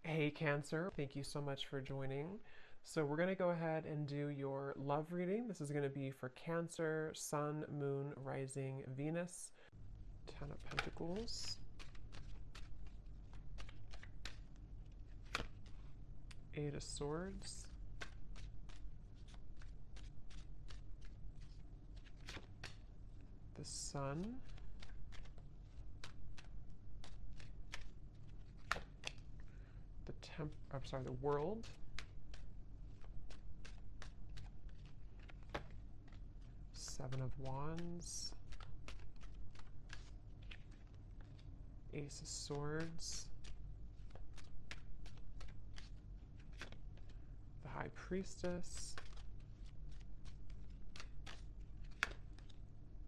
Hey Cancer, thank you so much for joining. So we're going to go ahead and do your love reading. This is going to be for Cancer, Sun, Moon, Rising, Venus. Ten of Pentacles. Eight of Swords. The Sun. The World. Seven of Wands. Ace of Swords. The High Priestess.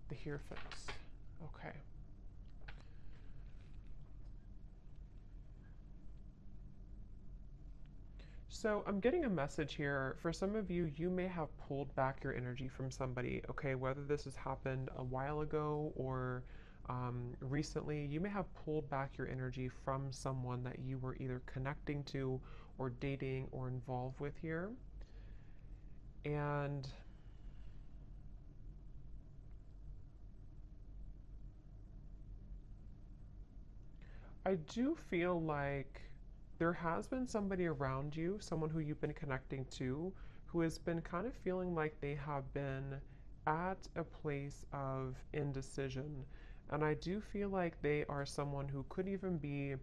The Hierophant. Okay. So I'm getting a message here. For some of you, you may have pulled back your energy from somebody, okay? Whether this has happened a while ago or recently, you may have pulled back your energy from someone that you were either connecting to or dating or involved with here. And I do feel like there has been somebody around you, someone who you've been connecting to, who has been kind of feeling like they have been at a place of indecision. And I do feel like they are someone who could even be,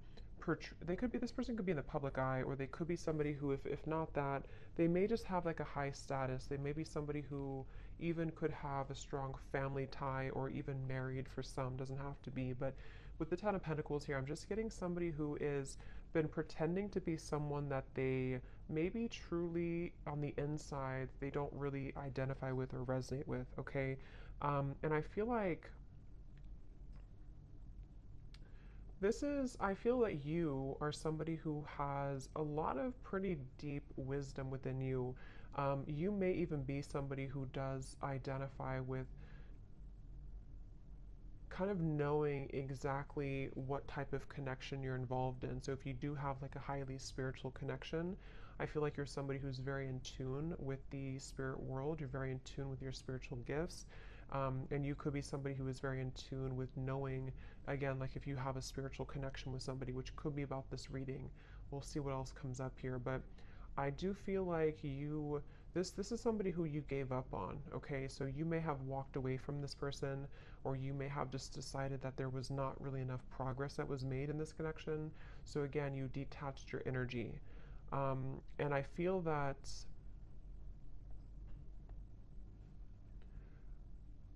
they could be, this person could be in the public eye, or they could be somebody who, if not that, they may just have like a high status. They may be somebody who even could have a strong family tie or even married for some, doesn't have to be. But with the Ten of Pentacles here, I'm just getting somebody who is been pretending to be someone that they maybe truly on the inside they don't really identify with or resonate with, okay? And I feel like I feel that you are somebody who has a lot of pretty deep wisdom within you. You may even be somebody who does identify with kind of knowing exactly what type of connection you're involved in. So if you do have like a highly spiritual connection, I feel like you're somebody who's very in tune with the spirit world. You're very in tune with your spiritual gifts. And you could be somebody who is very in tune with knowing, again, like if you have a spiritual connection with somebody, which could be about this reading. We'll see what else comes up here. But I do feel like this is somebody who you gave up on, okay? So you may have walked away from this person, or you may have just decided that there was not really enough progress that was made in this connection. So again, you detached your energy. And I feel that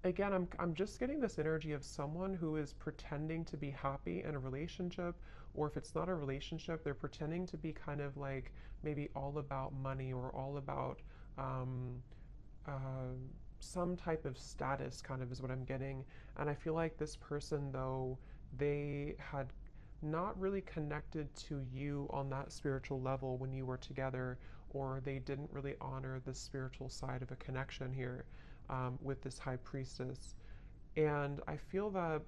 again, I'm just getting this energy of someone who is pretending to be happy in a relationship, or if it's not a relationship, they're pretending to be kind of like maybe all about money or all about um, uh, some type of status, kind of is what I'm getting. And I feel like this person, though, they had not really connected to you on that spiritual level when you were together, or they didn't really honor the spiritual side of a connection here with this high priestess. And I feel that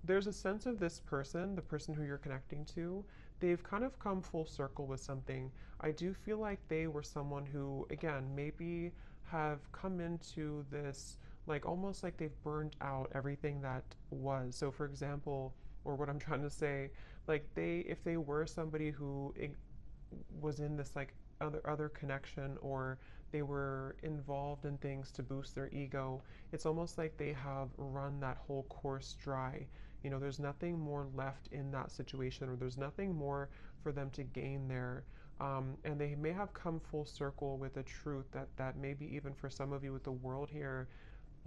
there's a sense of this person, the person who you're connecting to, they've kind of come full circle with something. I do feel like they were someone who, again, maybe have come into this, like almost like they've burned out everything that was. So, for example, or what I'm trying to say, like if they were somebody who was in this like other connection, or they were involved in things to boost their ego, it's almost like they have run that whole course dry. You know, there's nothing more left in that situation, or there's nothing more for them to gain there. And they may have come full circle with a truth that maybe even for some of you with the world here,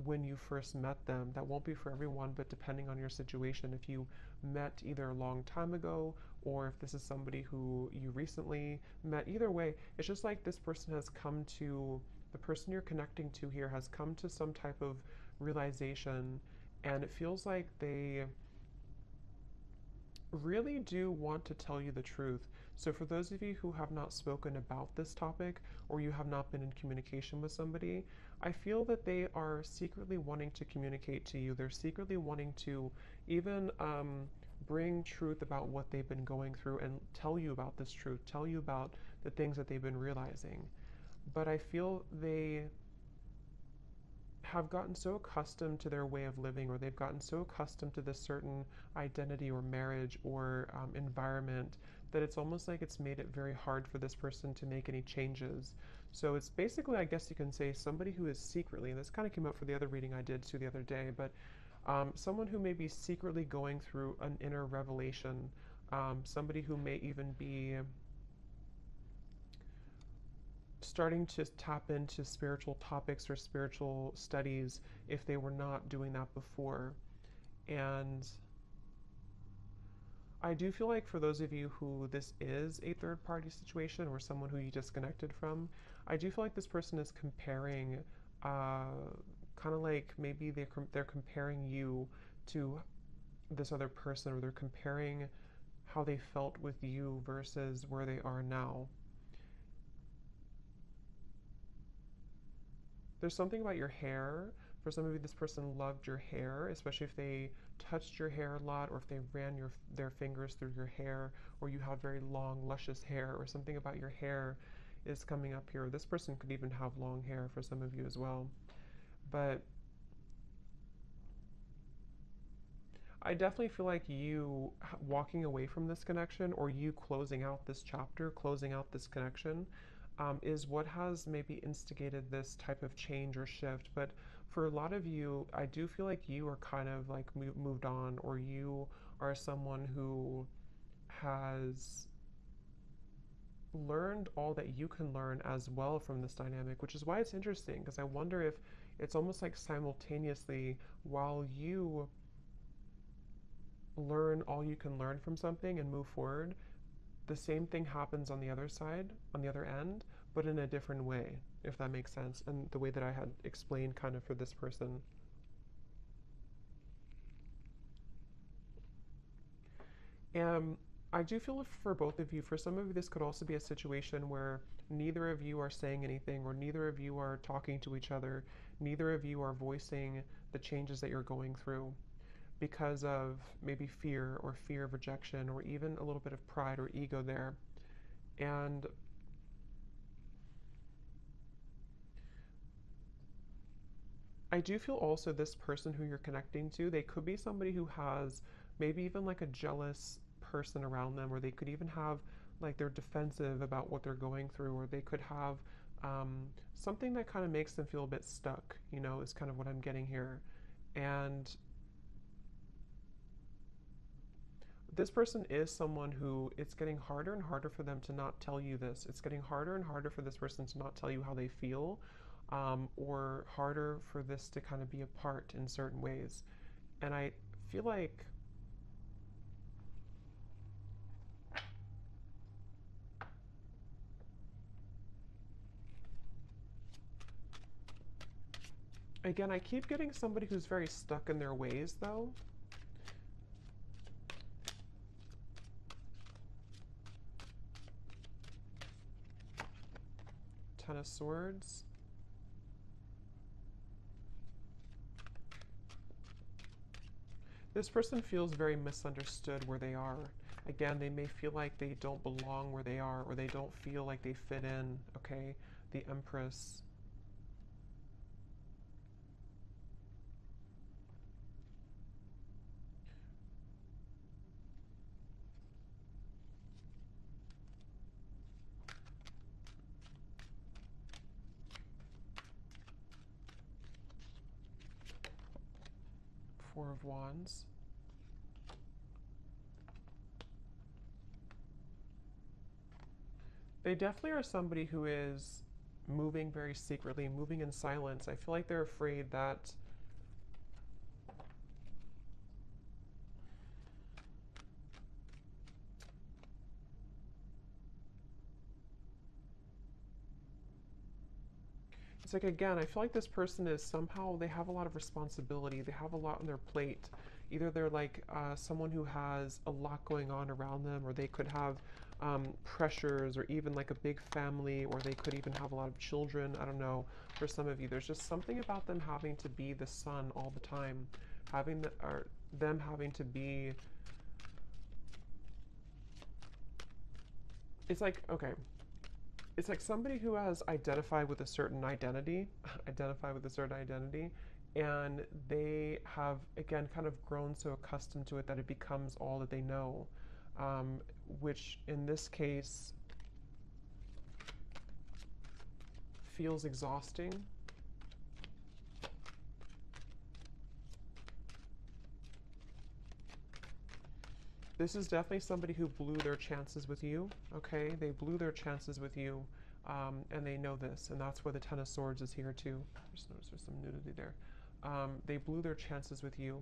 when you first met them. That won't be for everyone, but depending on your situation, if you met either a long time ago or if this is somebody who you recently met, either way, it's just like this person has come to, the person you're connecting to here has come to some type of realization, and it feels like they really do want to tell you the truth. So, for those of you who have not spoken about this topic, or you have not been in communication with somebody, I feel that they are secretly wanting to communicate to you. They're secretly wanting to even bring truth about what they've been going through and tell you about this truth, tell you about the things that they've been realizing. But I feel they have gotten so accustomed to their way of living, or they've gotten so accustomed to this certain identity or marriage or environment, that it's almost like it's made it very hard for this person to make any changes. So it's basically, I guess you can say, somebody who is secretly, and this kind of came up for the other reading I did too the other day, but someone who may be secretly going through an inner revelation, somebody who may even be starting to tap into spiritual topics or spiritual studies if they were not doing that before. And I do feel like for those of you who this is a third party situation or someone who you disconnected from, I do feel like this person is comparing, kind of like maybe they're comparing you to this other person, or they're comparing how they felt with you versus where they are now. There's something about your hair. For some of you, this person loved your hair, especially if they touched your hair a lot, or if they ran their fingers through your hair, or you have very long, luscious hair, or something about your hair is coming up here. This person could even have long hair for some of you as well. But I definitely feel like you walking away from this connection, or you closing out this chapter, closing out this connection, is what has maybe instigated this type of change or shift. But for a lot of you, I do feel like you are kind of like moved on, or you are someone who has learned all that you can learn as well from this dynamic, which is why it's interesting, because I wonder if it's almost like simultaneously, while you learn all you can learn from something and move forward, the same thing happens on the other side, on the other end, but in a different way, if that makes sense, and the way that I had explained kind of for this person. And I do feel for both of you, for some of you, this could also be a situation where neither of you are saying anything, or neither of you are talking to each other, neither of you are voicing the changes that you're going through because of maybe fear, or fear of rejection, or even a little bit of pride or ego there. And I do feel also this person who you're connecting to, they could be somebody who has maybe even like a jealous person around them, or they could even have like they're defensive about what they're going through, or they could have something that kind of makes them feel a bit stuck, is kind of what I'm getting here. And this person is someone who it's getting harder and harder for them to not tell you this. It's getting harder and harder for this person to not tell you how they feel, or harder for this to kind of be apart in certain ways. And I feel like, again, I keep getting somebody who's very stuck in their ways, though. Ten of Swords. This person feels very misunderstood where they are. Again, they may feel like they don't belong where they are, or they don't feel like they fit in, okay? The Empress. Four of Wands. They definitely are somebody who is moving very secretly, moving in silence. I feel like they're afraid that it's like, again, I feel like this person is somehow, they have a lot of responsibility, they have a lot on their plate. Either they're like someone who has a lot going on around them, or they could have pressures, or even like a big family, or they could even have a lot of children. I don't know. For some of you, there's just something about them having to be the sun all the time, having the, or them having to be it's like, okay, it's like somebody who has identified with a certain identity, identified with a certain identity, and they have, again, kind of grown so accustomed to it that it becomes all that they know, which in this case feels exhausting. This is definitely somebody who blew their chances with you, okay? They blew their chances with you, and they know this, and that's where the Ten of Swords is here too. Just notice there's some nudity there. They blew their chances with you.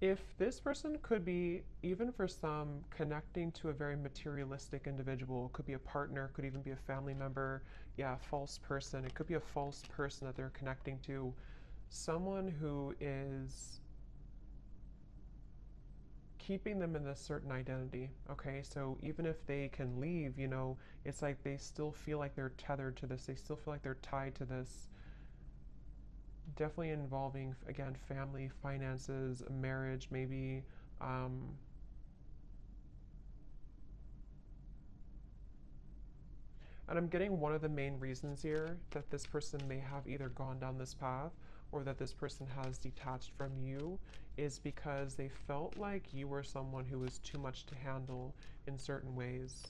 If this person could be, even for some, connecting to a very materialistic individual, could be a partner, could even be a family member, yeah, false person. It could be a false person that they're connecting to, someone who is keeping them in a certain identity, okay? So even if they can leave, you know, it's like they still feel like they're tethered to this, they still feel like they're tied to this. Definitely involving, again, family, finances, marriage, maybe. And I'm getting one of the main reasons here that this person may have either gone down this path or that this person has detached from you is because they felt like you were someone who was too much to handle in certain ways.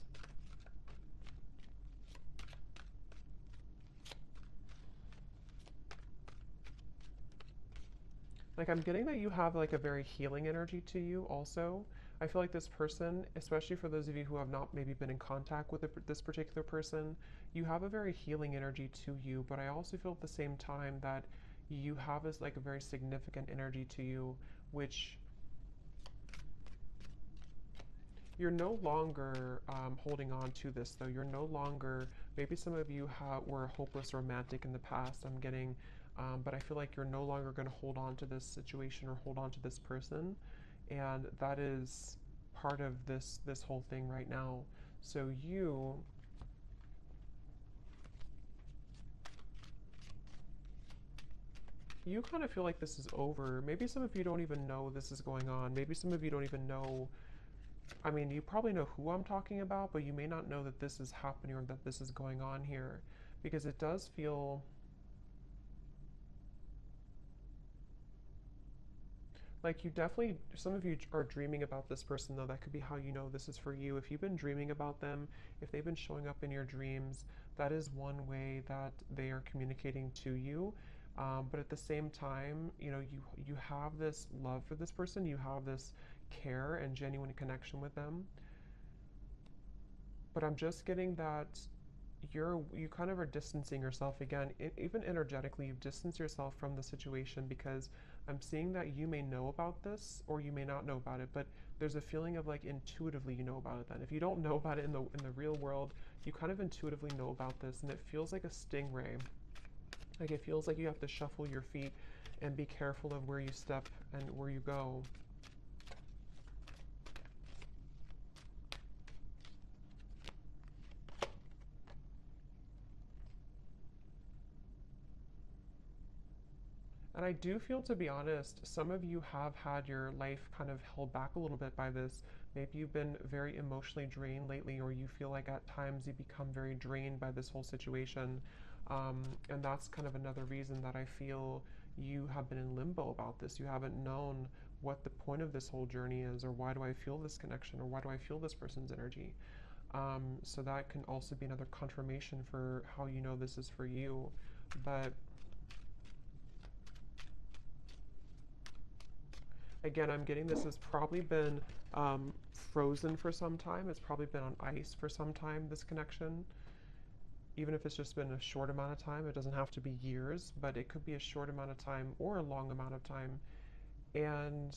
Like, I'm getting that you have like a very healing energy to you also. I feel like this person, especially for those of you who have not maybe been in contact with this particular person, you have a very healing energy to you, but I also feel at the same time that you have this like a very significant energy to you, which you're no longer holding on to this though. You're no longer, maybe some of you were a hopeless romantic in the past, I'm getting, but I feel like you're no longer going to hold on to this situation or hold on to this person. And that is part of this whole thing right now. So you kind of feel like this is over. Maybe some of you don't even know this is going on. Maybe some of you don't even know. I mean, you probably know who I'm talking about, but you may not know that this is happening or that this is going on here, because it does feel like you definitely, some of you are dreaming about this person though. That could be how you know this is for you. If you've been dreaming about them, if they've been showing up in your dreams, that is one way that they are communicating to you. But at the same time, you know, you have this love for this person, you have this care and genuine connection with them. But I'm just getting that you kind of are distancing yourself again, even energetically. You've distanced yourself from the situation because I'm seeing that you may know about this or you may not know about it, but there's a feeling of like intuitively you know about it. Then if you don't know about it in the real world, you kind of intuitively know about this, and it feels like a stingray. Like it feels like you have to shuffle your feet and be careful of where you step and where you go. And I do feel, to be honest, some of you have had your life kind of held back a little bit by this. Maybe you've been very emotionally drained lately, or you feel like at times you become very drained by this whole situation. And that's kind of another reason that I feel you have been in limbo about this. You haven't known what the point of this whole journey is, or why do I feel this connection, or why do I feel this person's energy. So that can also be another confirmation for how you know this is for you. But again, I'm getting this has probably been frozen for some time. It's probably been on ice for some time, this connection. Even if it's just been a short amount of time, it doesn't have to be years, but it could be a short amount of time or a long amount of time. And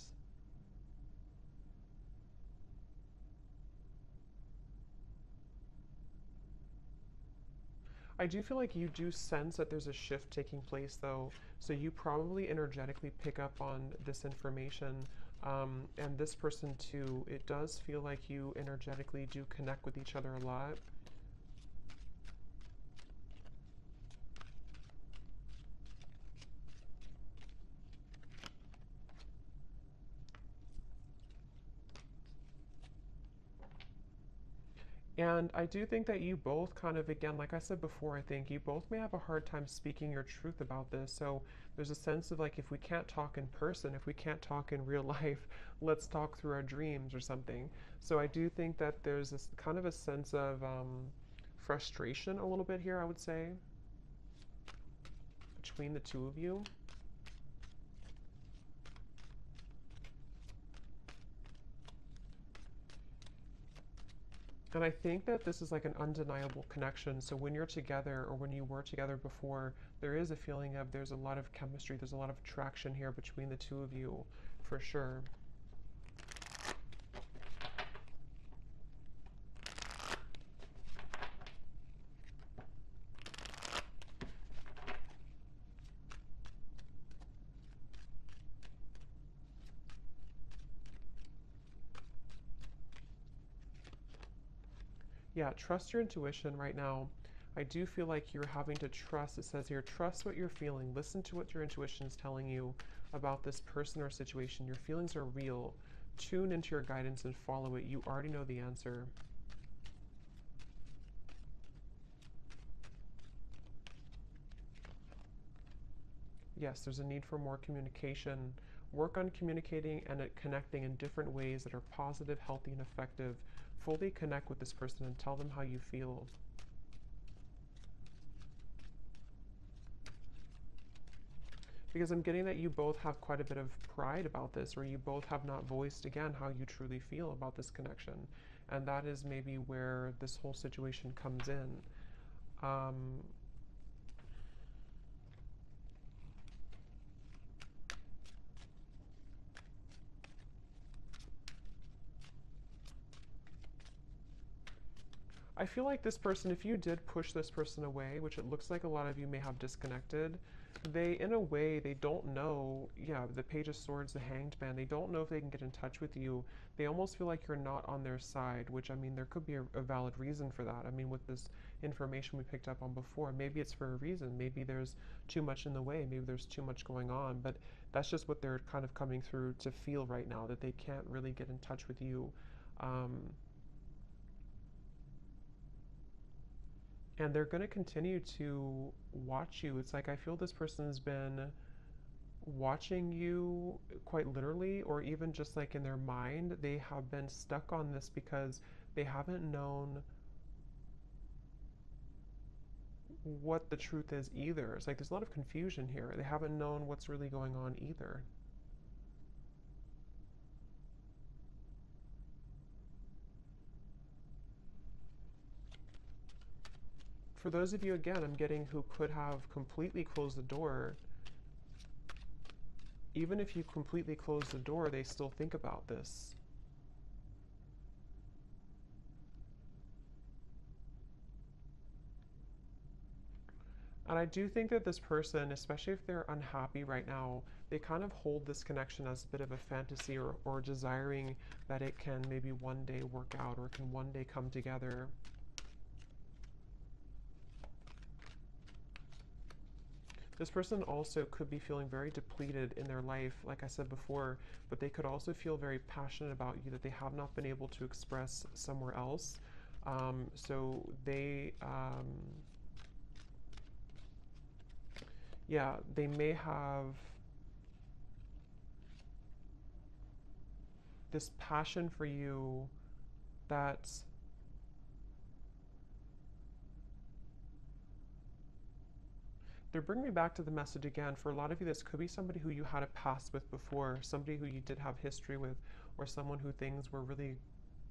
I do feel like you do sense that there's a shift taking place though. So you probably energetically pick up on this information. And this person too, it does feel like you energetically do connect with each other a lot. And I do think that you both kind of, again, like I said before, I think you both may have a hard time speaking your truth about this. So there's a sense of like, if we can't talk in person, if we can't talk in real life, let's talk through our dreams or something. So I do think that there's this kind of a sense of frustration a little bit here, I would say, between the two of you. And I think that this is like an undeniable connection. So when you're together or when you were together before, there is a feeling of there's a lot of chemistry, there's a lot of attraction here between the two of you, for sure. Yeah, trust your intuition right now. I do feel like you're having to trust. It says here, trust what you're feeling. Listen to what your intuition is telling you about this person or situation. Your feelings are real. Tune into your guidance and follow it. You already know the answer. Yes, there's a need for more communication. Work on communicating and connecting in different ways that are positive, healthy, and effective. Fully connect with this person and tell them how you feel. Because I'm getting that you both have quite a bit of pride about this, or you both have not voiced again how you truly feel about this connection. And that is maybe where this whole situation comes in. Um, I feel like this person, if you did push this person away, which it looks like a lot of you may have disconnected, they, in a way, they don't know, yeah, the Page of Swords, the Hanged Man, they don't know if they can get in touch with you. They almost feel like you're not on their side, which, I mean, there could be a valid reason for that. I mean, with this information we picked up on before, maybe it's for a reason. Maybe there's too much in the way. Maybe there's too much going on. But that's just what they're kind of coming through to feel right now, that they can't really get in touch with you. Um, and they're going to continue to watch you. It's like I feel this person's been watching you quite literally, or even just like in their mind. They have been stuck on this because they haven't known what the truth is either. It's like there's a lot of confusion here. They haven't known what's really going on either. For those of you, again, I'm getting who could have completely closed the door, even if you completely close the door, they still think about this. And I do think that this person, especially if they're unhappy right now, they kind of hold this connection as a bit of a fantasy, or desiring that it can maybe one day work out or can one day come together. This person also could be feeling very depleted in their life, like I said before, but they could also feel very passionate about you that they have not been able to express somewhere else. So they, yeah, they may have this passion for you that they're bringing me back to the message again. For a lot of you, this could be somebody who you had a past with before, somebody who you did have history with, or someone who things were really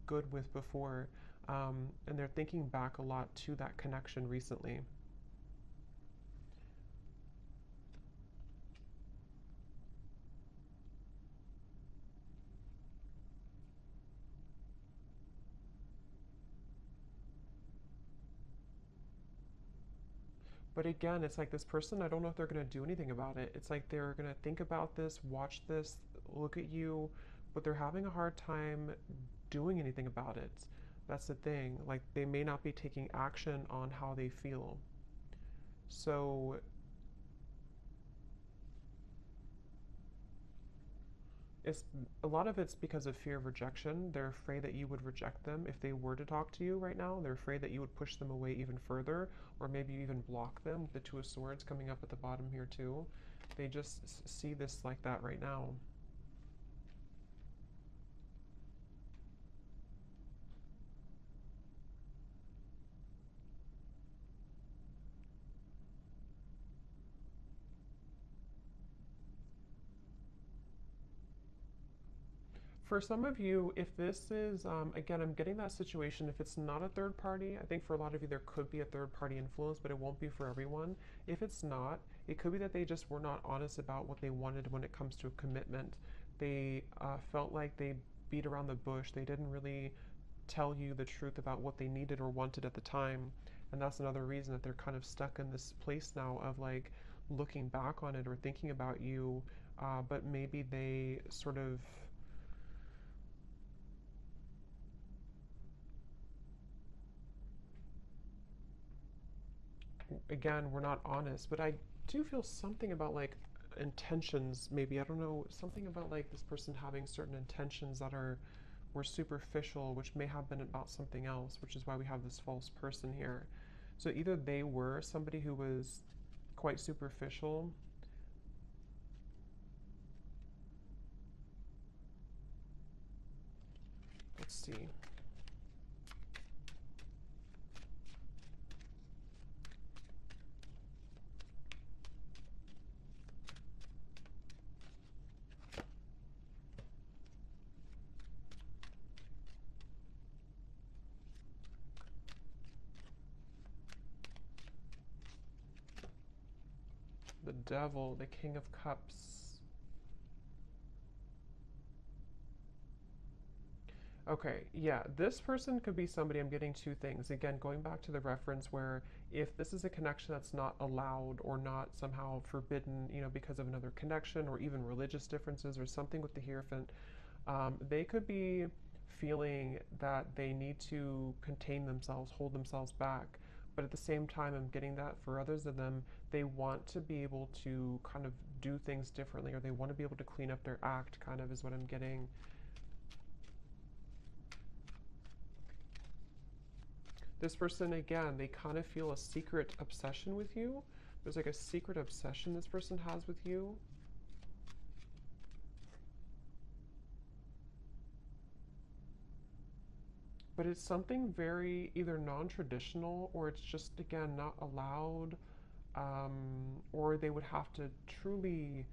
good with before. And they're thinking back a lot to that connection recently. But again, it's like this person, I don't know if they're going to do anything about it. It's like they're going to think about this, watch this, look at you, but they're having a hard time doing anything about it. That's the thing. Like, they may not be taking action on how they feel. So it's a lot of it's because of fear of rejection. They're afraid that you would reject them if they were to talk to you right now. They're afraid that you would push them away even further, or maybe you even block them with the Two of Swords coming up at the bottom here too. They just see this like that right now. For some of you, if this is, again, I'm getting that situation, if it's not a third party, I think for a lot of you there could be a third party influence, but it won't be for everyone. If it's not, it could be that they just were not honest about what they wanted when it comes to a commitment. They felt like they beat around the bush. They didn't really tell you the truth about what they needed or wanted at the time. And that's another reason that they're kind of stuck in this place now of like looking back on it or thinking about you, but maybe they sort of again, we're not honest, but I do feel something about like intentions, maybe. I don't know, something about like this person having certain intentions that were superficial, which may have been about something else, which is why we have this false person here. So either they were somebody who was quite superficial. Let's see. The Devil, the King of Cups. Okay, yeah, this person could be somebody. I'm getting two things. Again, going back to the reference where if this is a connection that's not allowed or not somehow forbidden, because of another connection or even religious differences or something with the Hierophant, they could be feeling that they need to contain themselves, hold themselves back. But at the same time, I'm getting that for others of them, they want to be able to kind of do things differently, or they want to be able to clean up their act, kind of, is what I'm getting. This person, again, they kind of feel a secret obsession with you. There's like a secret obsession this person has with you. But it's something very either non-traditional, or it's just, again, not allowed, or they would have to truly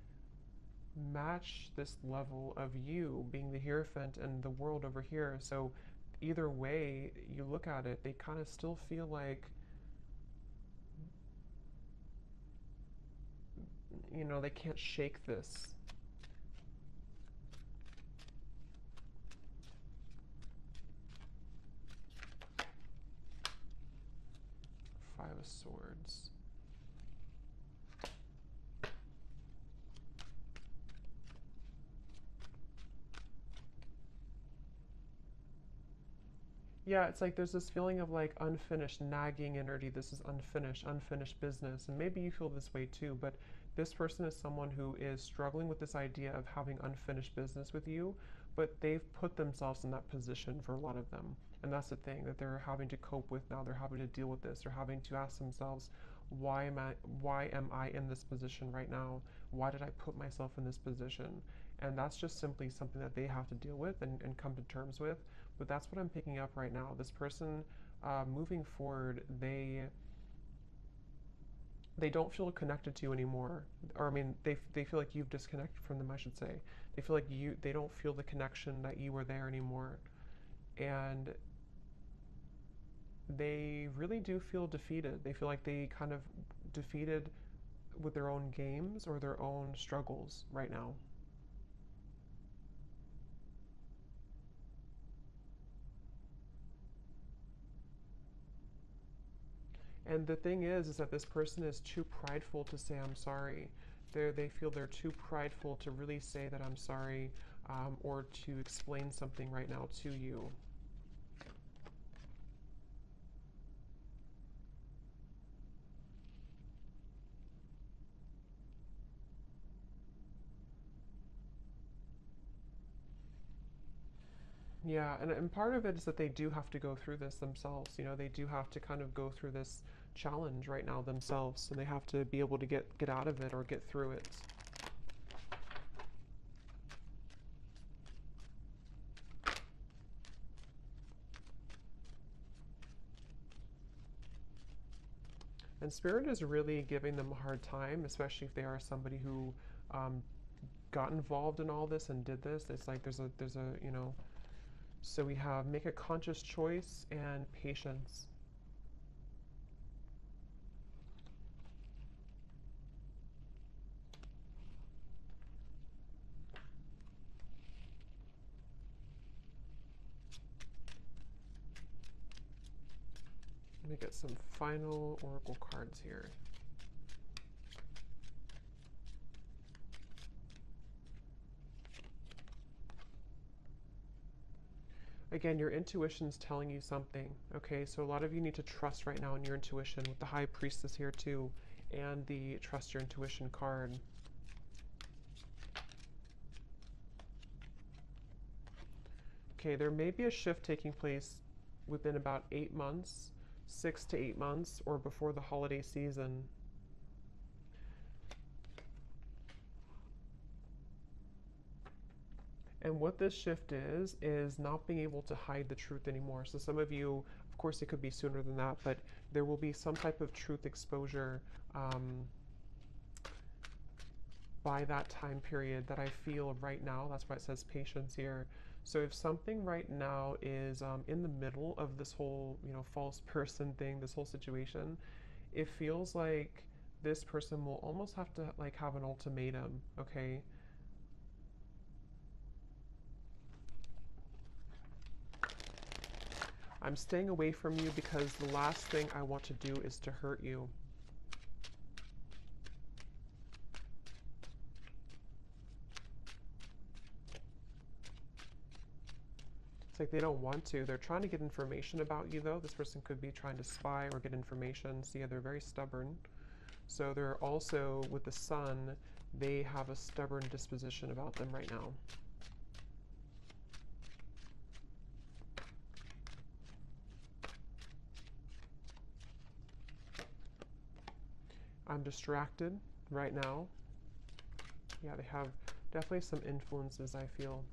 match this level of you being the Hierophant and the world over here. So either way you look at it, they kind of still feel like, they can't shake this. Five of Swords. Yeah, it's like there's this feeling of like unfinished, nagging energy. This is unfinished business. And maybe you feel this way too, but this person is someone who is struggling with this idea of having unfinished business with you, but they've put themselves in that position for a lot of them. And that's the thing that they're having to cope with now. They're having to deal with this. They're having to ask themselves, why am I in this position right now? Why did I put myself in this position? And that's just simply something that they have to deal with and come to terms with. But that's what I'm picking up right now. This person, moving forward, they don't feel connected to you anymore. Or I mean, they feel like you've disconnected from them, I should say. They feel like they don't feel the connection that you were there anymore. And they really do feel defeated. They feel like they kind of defeated with their own games or their own struggles right now. And the thing is that this person is too prideful to say I'm sorry. They feel they're too prideful to really say that I'm sorry. or to explain something right now to you. Yeah, and part of it is that they do have to go through this themselves. You know, they do have to kind of go through this challenge right now themselves, and they have to be able to get out of it or get through it. And Spirit is really giving them a hard time, especially if they are somebody who um, got involved in all this and did this. It's like there's a, you know, so we have make a conscious choice and patience. Let me get some final oracle cards here. Again, your intuition's telling you something, okay? So a lot of you need to trust right now in your intuition with the High Priestess here too, and the Trust Your Intuition card. Okay, there may be a shift taking place within about 8 months, 6 to 8 months, or before the holiday season. And what this shift is not being able to hide the truth anymore. So some of you, of course, it could be sooner than that, but there will be some type of truth exposure by that time period that I feel right now. That's why it says patience here. So if something right now is in the middle of this whole, you know, false person thing, this whole situation, it feels like this person will almost have to like have an ultimatum, okay? I'm staying away from you because the last thing I want to do is to hurt you. It's like they don't want to. They're trying to get information about you, though. This person could be trying to spy or get information. See, they're very stubborn. So they're also, with the Sun, they have a stubborn disposition about them right now. I'm distracted right now. Yeah, they have definitely some influences, I feel.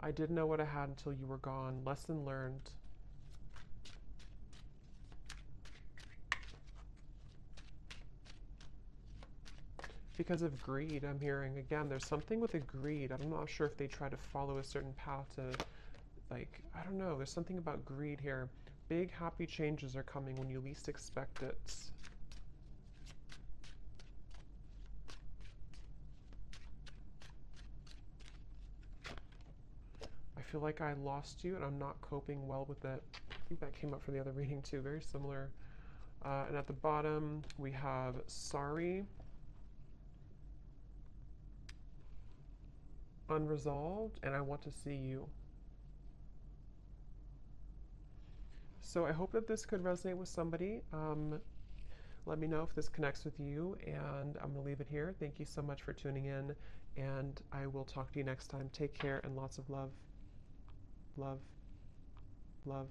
I didn't know what I had until you were gone. Lesson learned. Because of greed, I'm hearing. Again, there's something with a greed. I'm not sure if they try to follow a certain path to, like, I don't know. There's something about greed here. Big happy changes are coming when you least expect it. I feel like I lost you and I'm not coping well with it. I think that came up for the other reading too. Very similar. And at the bottom, we have sorry, unresolved, and I want to see you. So I hope that this could resonate with somebody. Let me know if this connects with you, and I'm going to leave it here. Thank you so much for tuning in, and I will talk to you next time. Take care and lots of love. Love. Love.